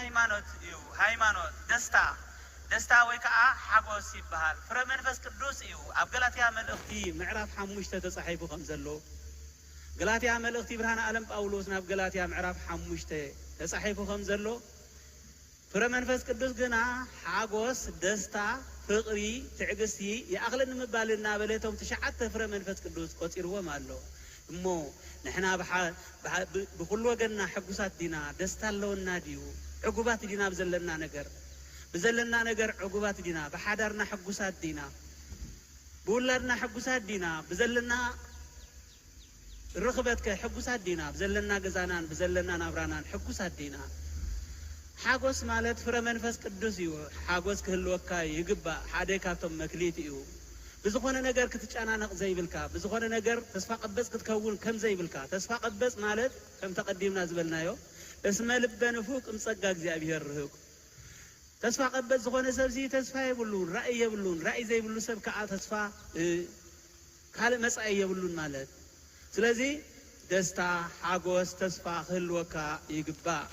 ሃይማኖት እዩ ሃይማኖት ደስታ ወይ ከዓ ሓጎስ ይበሃል ፍረ መንፈስ ቅዱስ እዩ ኣብ ገላትያ መልእኽቲ ምዕራፍ 5 ተጻሒፉ ከም ዘሎ ገላትያ መልእኽቲ ብርሃነ ዓለም ጳውሎስ ናብ ገላትያ ምዕራፍ 5 ተጻሒፉ ከም ዘሎ ፍረ መንፈስ ቅዱስ ግና ሓጎስ ደስታ ፍቅሪ ትዕግስቲ የአኽልን ምባልና በለቶም ተሻዓተ ፍረ መንፈስ ቅዱስ ቆፂርዎም ኣሎ እሞ ንሕና ብኩሉ ወገንና ሕጉሳት ዲና ደስታ ኣለውና ድዩ ዕጉባት ዲና ብዘለና ነገር ዕጉባት ዲና በሓዳርና ሕጉሳት ዲና ብውላድና ሕጉሳት ዲና ብዘለና ርኽበትከ ሕጉሳት ዲና ብዘለና ገዛናን ብዘለና ናብራናን ሕጉሳት ዲና ሓጎስ ማለት ፍረ መንፈስ ቅዱስ እዩ ሓጎስ ክህልወካ ይግባእ ሓደ ካብቶም መክሊት እዩ بزخونة نجار كتجانا زي بالكا بزخونة نجار تسفى قبض كتكون كم زي بالكا تسفى قبض مالت كم تقدمنا زبلنايو اسم لبنا فوق مصدق زي أبيه الرهوك تسفى قبض زخونة سبزي تسفى يبلون رأي زي يبلون سب كعاد تسفى كهل مسأي يبلون مالت سلازي دستا حاجوس تسفى خلوكا يقبا